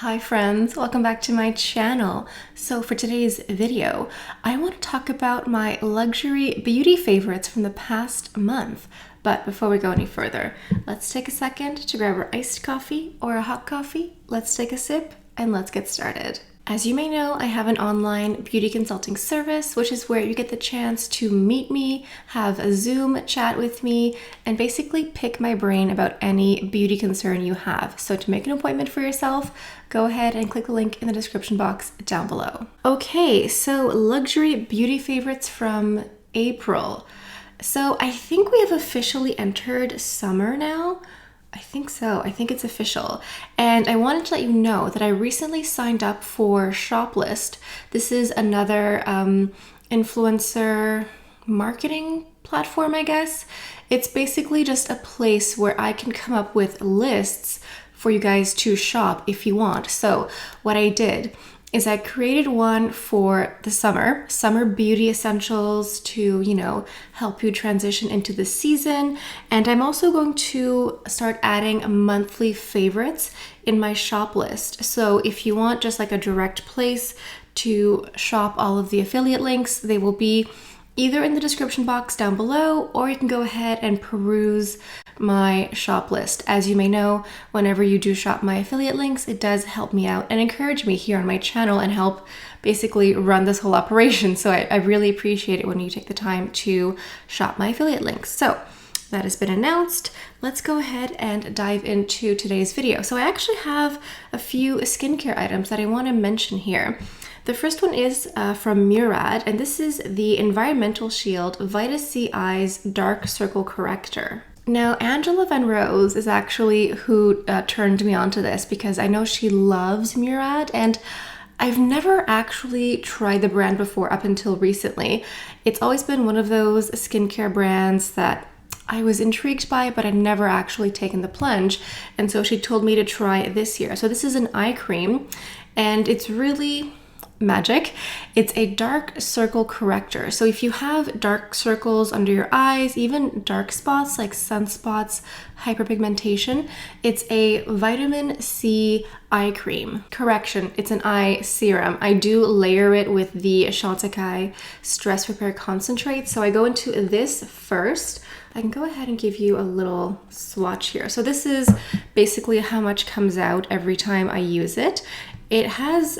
Hi friends, welcome back to my channel. So for today's video, I want to talk about my luxury beauty favorites from the past month. But before we go any further, let's take a second to grab our iced coffee or a hot coffee. Let's take a sip and let's get started. As you may know, I have an online beauty consulting service, which is where you get the chance to meet me, have a Zoom chat with me, and basically pick my brain about any beauty concern you have. So to make an appointment for yourself, go ahead and click the link in the description box down below. Okay, so luxury beauty favorites from April. So I think we have officially entered summer now. I think so. I think it's official. And I wanted to let you know that I recently signed up for Shoplist. This is another influencer marketing platform, I guess. It's basically just a place where I can come up with lists for you guys to shop if you want. So what I did is I created one for the summer beauty essentials to, help you transition into the season. And I'm also going to start adding monthly favorites in my shop list. So if you want just like a direct place to shop all of the affiliate links, they will be either in the description box down below, or you can go ahead and peruse my shop list. As you may know, whenever you do shop my affiliate links, it does help me out and encourage me here on my channel and help basically run this whole operation. So I really appreciate it when you take the time to shop my affiliate links. So that has been announced. Let's go ahead and dive into today's video. So I actually have a few skincare items that I want to mention here. The first one is from Murad, and this is the Environmental Shield Vita C Eyes Dark Circle Corrector. Now, Angela Van Rose is actually who turned me on to this, because I know she loves Murad, and I've never actually tried the brand before up until recently. It's always been one of those skincare brands that I was intrigued by, but I'd never actually taken the plunge. And so she told me to try it this year. So this is an eye cream, and it's really magic. It's a dark circle corrector. So if you have dark circles under your eyes, even dark spots like sunspots, hyperpigmentation, it's a vitamin C eye cream. Correction, it's an eye serum. I do layer it with the Chantecaille Stress Repair Concentrate. So I go into this first. I can go ahead and give you a little swatch here. So this is basically how much comes out every time I use it. It has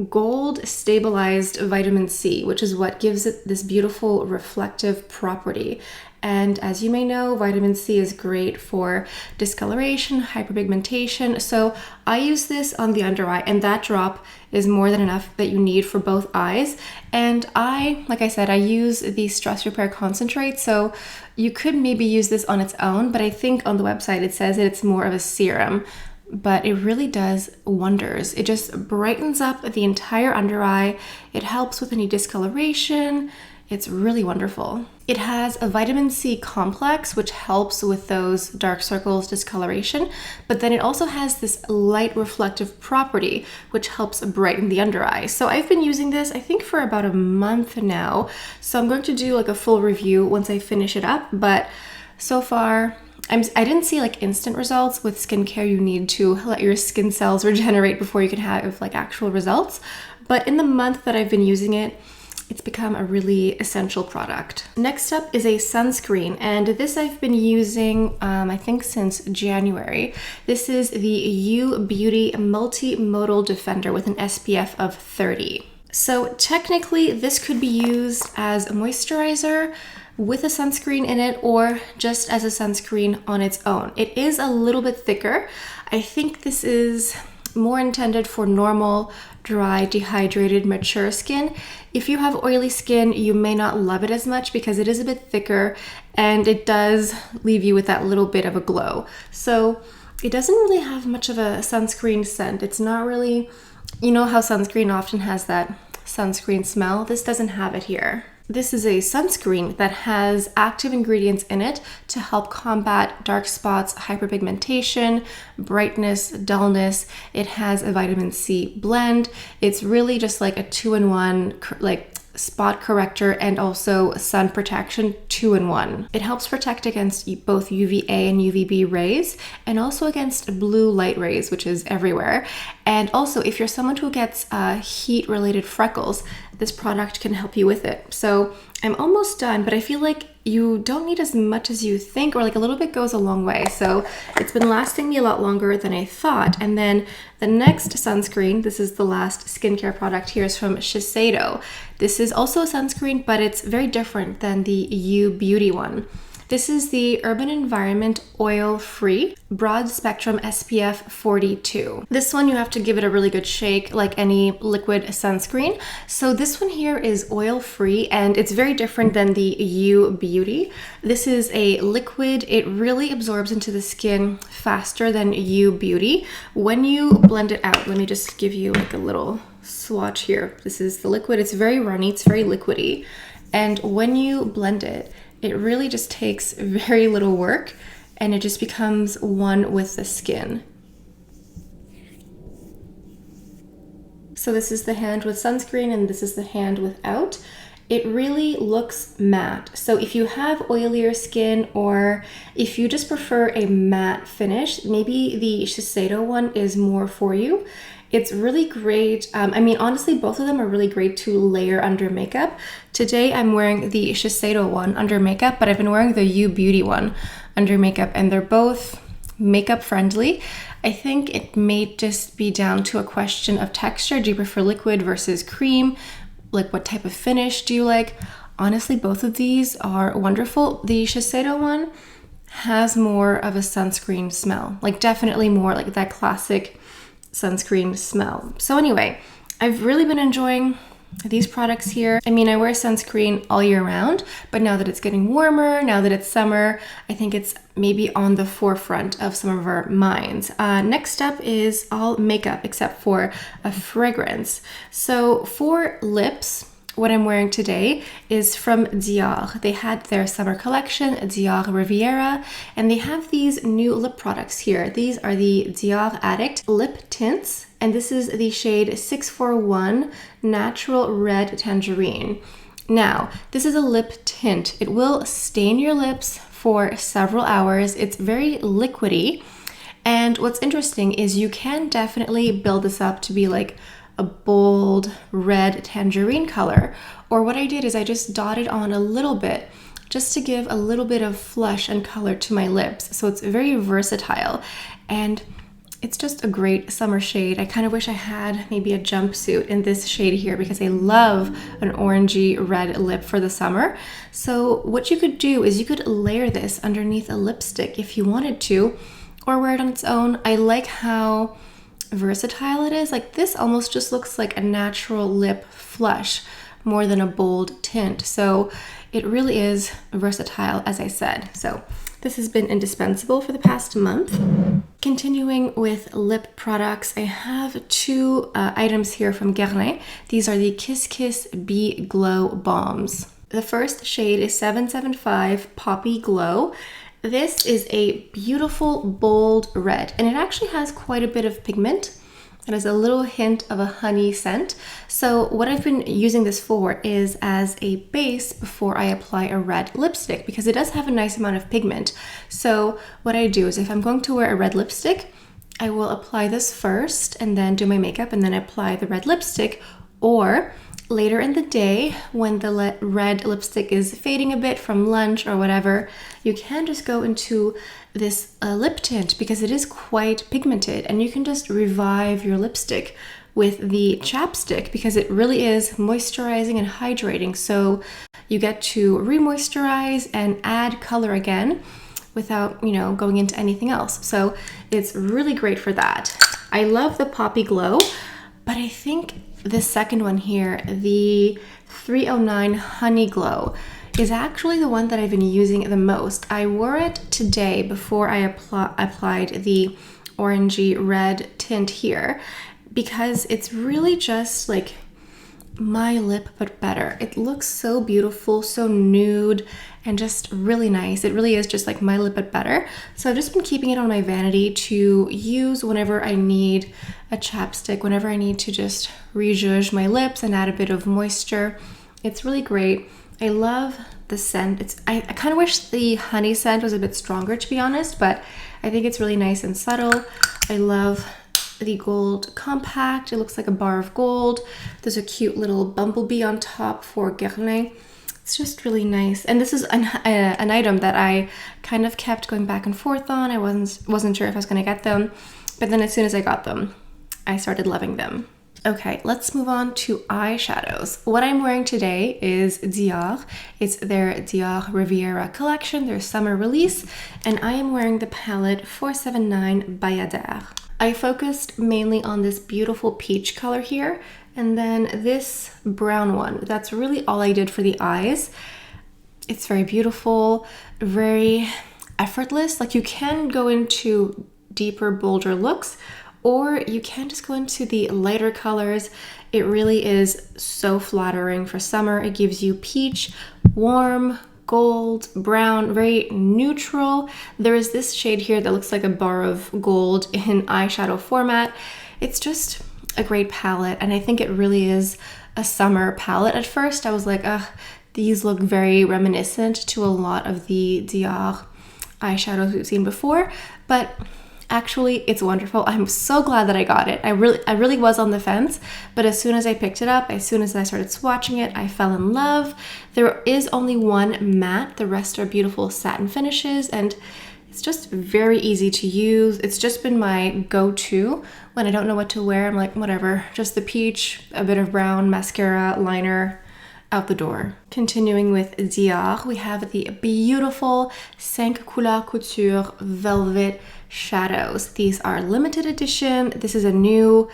gold stabilized vitamin C, which is what gives it this beautiful reflective property. And as you may know, vitamin C is great for discoloration, hyperpigmentation. So I use this on the under eye, and that drop is more than enough that you need for both eyes. And like I said, I use the Stress Repair Concentrate. So you could maybe use this on its own, but I think on the website it says that it's more of a serum. But it really does wonders. It just brightens up the entire under eye. It helps with any discoloration. It's really wonderful. It has a vitamin C complex, which helps with those dark circles, discoloration, but then it also has this light reflective property, which helps brighten the under eye. So I've been using this, I think, for about a month now. So I'm going to do like a full review once I finish it up, but so far, I didn't see like instant results. With skincare, you need to let your skin cells regenerate before you can have like actual results. But in the month that I've been using it, it's become a really essential product. Next up is a sunscreen, and this I've been using, I think, since January. This is the U Beauty Multimodal Defender with an SPF of 30. So technically, this could be used as a moisturizer with a sunscreen in it, or just as a sunscreen on its own. It is a little bit thicker. I think this is more intended for normal, dry, dehydrated, mature skin. If you have oily skin, you may not love it as much because it is a bit thicker and it does leave you with that little bit of a glow. So it doesn't really have much of a sunscreen scent. It's not really, you know how sunscreen often has that sunscreen smell? This doesn't have it here. This is a sunscreen that has active ingredients in it to help combat dark spots, hyperpigmentation, brightness, dullness. It has a vitamin C blend. It's really just like a 2-in-1 like spot corrector and also sun protection 2-in-1. It helps protect against both UVA and UVB rays and also against blue light rays, which is everywhere. And also, if you're someone who gets heat-related freckles, this product can help you with it. So I'm almost done, but I feel like you don't need as much as you think, or like a little bit goes a long way. So it's been lasting me a lot longer than I thought. And then the next sunscreen, this is the last skincare product here, is from Shiseido. This is also a sunscreen, but it's very different than the U Beauty one. This is the Urban Environment Oil Free Broad Spectrum SPF 42. This one you have to give it a really good shake like any liquid sunscreen. So this one here is oil free and it's very different than the U Beauty. This is a liquid. It really absorbs into the skin faster than U Beauty. When you blend it out, let me just give you like a little swatch here. This is the liquid. It's very runny. It's very liquidy. And when you blend it, it really just takes very little work and it just becomes one with the skin. So this is the hand with sunscreen and this is the hand without. It really looks matte. So if you have oilier skin or if you just prefer a matte finish, maybe the Shiseido one is more for you. It's really great. I mean, honestly, both of them are really great to layer under makeup. Today, I'm wearing the Shiseido one under makeup, but I've been wearing the U Beauty one under makeup, and they're both makeup friendly. I think it may just be down to a question of texture. Do you prefer liquid versus cream? Like, what type of finish do you like? Honestly, both of these are wonderful. The Shiseido one has more of a sunscreen smell, like definitely more like that classic sunscreen smell. So anyway, I've really been enjoying these products here. I mean, I wear sunscreen all year round, but now that it's getting warmer, now that it's summer, I think it's maybe on the forefront of some of our minds. Next up is all makeup except for a fragrance. So for lips, what I'm wearing today is from Dior. They had their summer collection, Dior Riviera, and they have these new lip products here. These are the Dior Addict lip tints, and this is the shade 641 Natural Red Tangerine. Now, this is a lip tint. It will stain your lips for several hours. It's very liquidy, and what's interesting is you can definitely build this up to be like a bold red tangerine color, or what I did is I just dotted on a little bit just to give a little bit of flush and color to my lips. So it's very versatile and it's just a great summer shade. I kind of wish I had maybe a jumpsuit in this shade here because I love an orangey red lip for the summer. So what you could do is you could layer this underneath a lipstick if you wanted to, or wear it on its own. I like how versatile it is. Like this almost just looks like a natural lip flush more than a bold tint. So it really is versatile, as I said. So this has been indispensable for the past month. Continuing with lip products, I have two items here from Guerlain. These are the KissKisss Be Glow Balms. The first shade is 775 Poppy Glow. This is a beautiful bold red, and it actually has quite a bit of pigment. It has a little hint of a honey scent. So what I've been using this for is as a base before I apply a red lipstick, because it does have a nice amount of pigment. So what I do is if I'm going to wear a red lipstick, I will apply this first and then do my makeup and then apply the red lipstick. Or later in the day, when the red lipstick is fading a bit from lunch or whatever, you can just go into this lip tint because it is quite pigmented, and you can just revive your lipstick with the chapstick because it really is moisturizing and hydrating. So you get to re-moisturize and add color again without, you know, going into anything else. So it's really great for that. I love the Poppy Glow, but I think the second one here, the 309 Honey Glow, is actually the one that I've been using the most. I wore it today before I applied the orangey red tint here because it's really just like my lip but better. It looks so beautiful, so nude, and just really nice. It really is just like my lip but better. So I've just been keeping it on my vanity to use whenever I need a chapstick, whenever I need to just rezhuzh my lips and add a bit of moisture. It's really great. I love the scent. I kind of wish the honey scent was a bit stronger, to be honest, but I think it's really nice and subtle. I love the gold compact. It looks like a bar of gold. There's a cute little bumblebee on top for Guerlain. It's just really nice. And this is an item that I kind of kept going back and forth on. I wasn't sure if I was going to get them, but then as soon as I got them, I started loving them. Okay, let's move on to eyeshadows. What I'm wearing today is Dior. It's their Dior Riviera collection, their summer release, and I am wearing the palette 479 Bayadère. I focused mainly on this beautiful peach color here, and then this brown one. That's really all I did for the eyes. It's very beautiful, very effortless. Like, you can go into deeper, bolder looks, or you can just go into the lighter colors. It really is so flattering for summer. It gives you peach, warm, gold, brown, very neutral. There is this shade here that looks like a bar of gold in eyeshadow format. It's just a great palette, and I think it really is a summer palette. At first I was like, these look very reminiscent to a lot of the Dior eyeshadows we've seen before, but actually it's wonderful. I'm so glad that I got it. I really was on the fence, but as soon as I picked it up, as soon as I started swatching it, I fell in love. There is only one matte, the rest are beautiful satin finishes, and it's just very easy to use. It's just been my go-to when I don't know what to wear. I'm like, whatever, just the peach, a bit of brown, mascara, liner, out the door. Continuing with Dior, we have the beautiful 5 Couleurs Couture Velvet Shadows. These are limited edition. This is a new,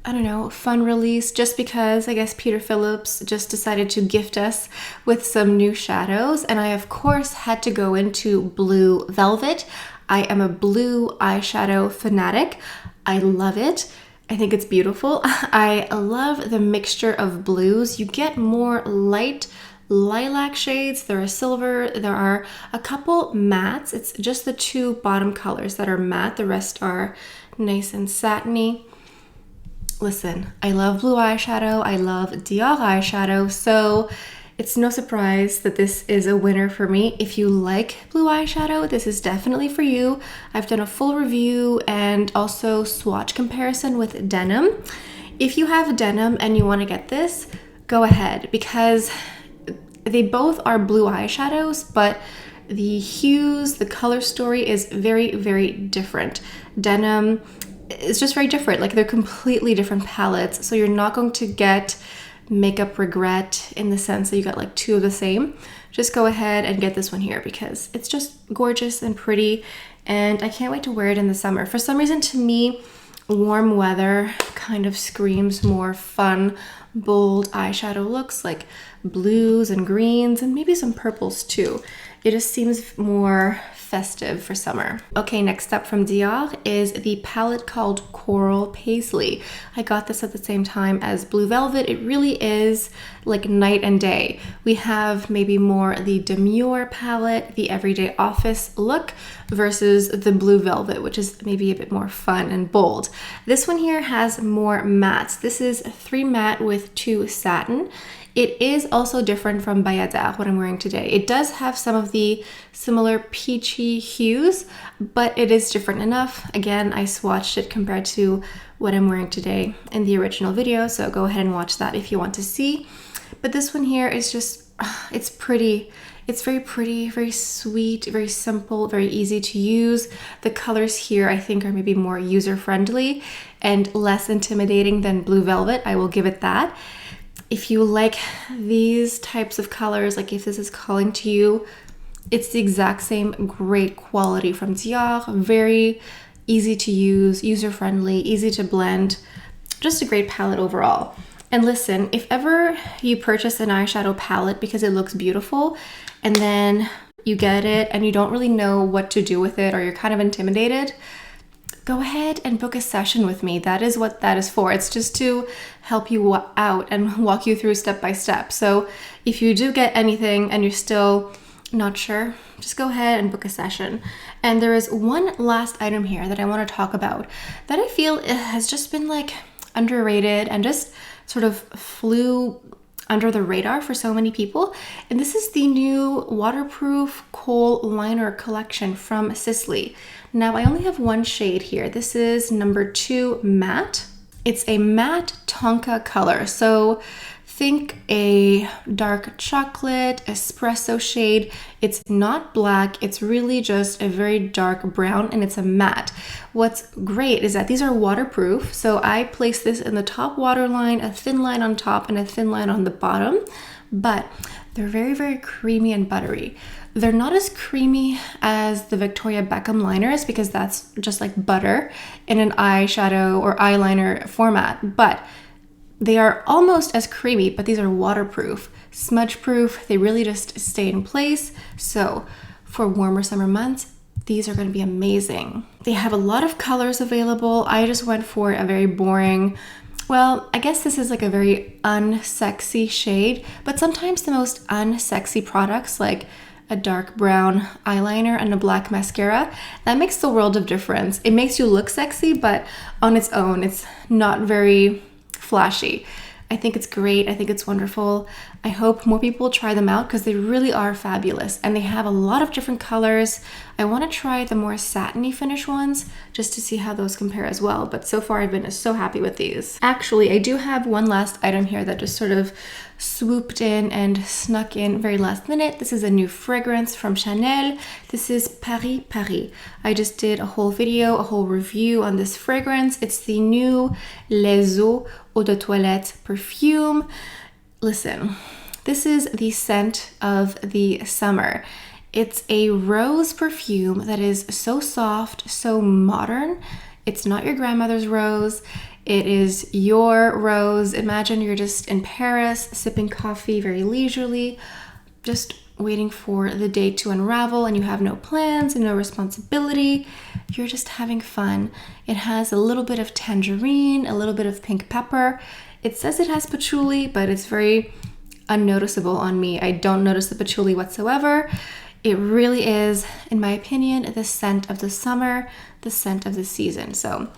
I don't know, fun release, just because I guess Peter Phillips just decided to gift us with some new shadows, and I of course had to go into blue velvet. I am a blue eyeshadow fanatic. I love it. I think it's beautiful. I love the mixture of blues. You get more light lilac shades, there are silver, there are a couple mattes. It's just the two bottom colors that are matte, the rest are nice and satiny. Listen, I love blue eyeshadow, I love Dior eyeshadow, so it's no surprise that this is a winner for me. If you like blue eyeshadow, this is definitely for you. I've done a full review and also swatch comparison with denim. If you have denim and you want to get this, go ahead, because they both are blue eyeshadows, but the hues, the color story is very, very different. Denim is just very different. Like, they're completely different palettes, so you're not going to get makeup regret in the sense that you got like two of the same. Just go ahead and get this one here because it's just gorgeous and pretty, and I can't wait to wear it in the summer. For some reason, to me, warm weather kind of screams more fun, bold eyeshadow looks, like blues and greens and maybe some purples too. It just seems more festive for summer. Okay, next up from Dior is the palette called Coral Paisley. I got this at the same time as Blue Velvet. It really is like night and day. We have maybe more the demure palette, the everyday office look, versus the Blue Velvet, which is maybe a bit more fun and bold. This one here has more mattes. This is 3 matte with 2 satin. It is also different from Bayadère, what I'm wearing today. It does have some of the similar peachy hues, but it is different enough. Again, I swatched it compared to what I'm wearing today in the original video, so go ahead and watch that if you want to see. But this one here is just, it's pretty. It's very pretty, very sweet, very simple, very easy to use. The colors here I think are maybe more user-friendly and less intimidating than Blue Velvet. I will give it that. If you like these types of colors, like if this is calling to you, it's the exact same great quality from Dior. Very easy to use, user-friendly, easy to blend. Just a great palette overall. And listen, if ever you purchase an eyeshadow palette because it looks beautiful and then you get it and you don't really know what to do with it, or you're kind of intimidated, go ahead and book a session with me. That is what that is for. It's just to help you out and walk you through step by step. So if you do get anything and you're still not sure, just go ahead and book a session. And there is one last item here that I want to talk about that I feel has just been like underrated and just sort of flew under the radar for so many people. And this is the new waterproof kohl liner collection from Sisley. Now I only have one shade here. This is number 2 matte. It's a matte Tonka color. So think a dark chocolate espresso shade. It's not black, it's really just a very dark brown, and it's a matte. What's great is that these are waterproof. So I place this in the top waterline, a thin line on top and a thin line on the bottom, but they're very, very creamy and buttery. They're not as creamy as the Victoria Beckham liners because that's just like butter in an eyeshadow or eyeliner format, but they are almost as creamy, but these are waterproof, smudge proof. They really just stay in place. So for warmer summer months, these are going to be amazing. They have a lot of colors available. I just went for a very boring, well, I guess this is like a very unsexy shade, but sometimes the most unsexy products like a dark brown eyeliner and a black mascara, that makes the world of difference. It makes you look sexy, but on its own, it's not very flashy. I think it's great. I think it's wonderful. I hope more people try them out because they really are fabulous and they have a lot of different colors. I want to try the more satiny finish ones just to see how those compare as well. But so far I've been so happy with these. Actually, I do have one last item here that just sort of swooped in and snuck in very last minute. This is a new fragrance from Chanel. This is Paris Paris. I just did a whole video, a whole review on this fragrance. It's the new Les Eaux Eau de Toilette perfume. Listen, this is the scent of the summer. It's a rose perfume that is so soft, so modern. It's not your grandmother's rose. It is your rose. Imagine you're just in Paris, sipping coffee very leisurely, just waiting for the day to unravel, and you have no plans and no responsibility. You're just having fun. It has a little bit of tangerine, a little bit of pink pepper. It says it has patchouli, but it's very unnoticeable on me. I don't notice the patchouli whatsoever. It really is, in my opinion, the scent of the summer, the scent of the season. So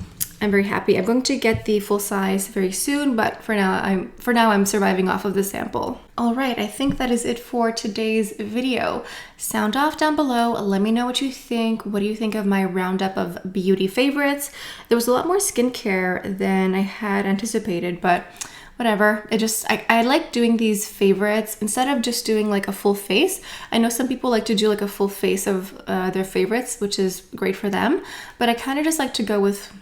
I'm very happy. I'm going to get the full size very soon, but for now I'm surviving off of the sample. All right, I think that is it for today's video. Sound off down below. Let me know what you think. What do you think of my roundup of beauty favorites? There was a lot more skincare than I had anticipated, but whatever. I like doing these favorites instead of just doing like a full face. I know some people like to do like a full face of their favorites, which is great for them, but I kind of just like to go with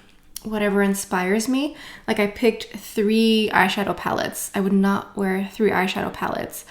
whatever inspires me. Like I picked 3 eyeshadow palettes. I would not wear 3 eyeshadow palettes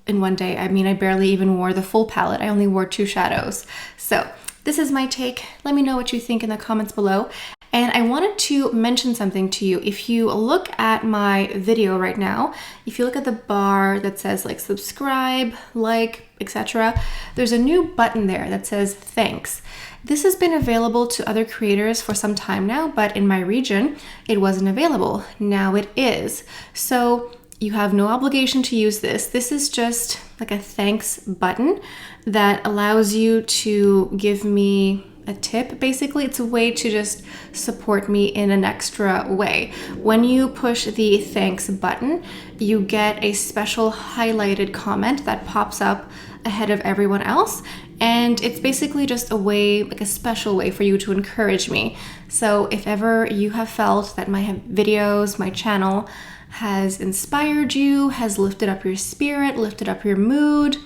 in one day. I mean, I barely even wore the full palette. I only wore 2 shadows. So this is my take. Let me know what you think in the comments below. And I wanted to mention something to you. If you look at my video right now, if you look at the bar that says like subscribe, like, etc., there's a new button there that says thanks. This has been available to other creators for some time now, but in my region, it wasn't available. Now it is. So you have no obligation to use this. This is just like a thanks button that allows you to give me a tip. Basically, it's a way to just support me in an extra way. When you push the thanks button, you get a special highlighted comment that pops up ahead of everyone else. And it's basically just a way, like a special way for you to encourage me. So if ever you have felt that my videos, my channel has inspired you, has lifted up your spirit, lifted up your mood,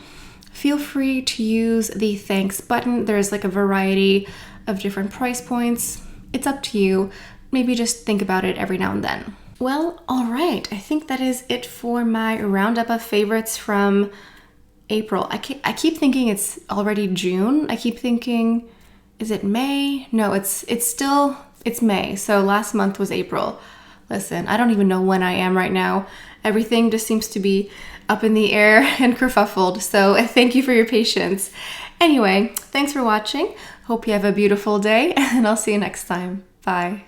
feel free to use the thanks button. There's like a variety of different price points. It's up to you. Maybe just think about it every now and then. Well, all right. I think that is it for my roundup of favorites from April. I keep thinking it's already June. I keep thinking, is it May? No, it's May. So last month was April. Listen, I don't even know when I am right now. Everything just seems to be up in the air and kerfuffled. So thank you for your patience. Anyway, thanks for watching. Hope you have a beautiful day, and I'll see you next time. Bye.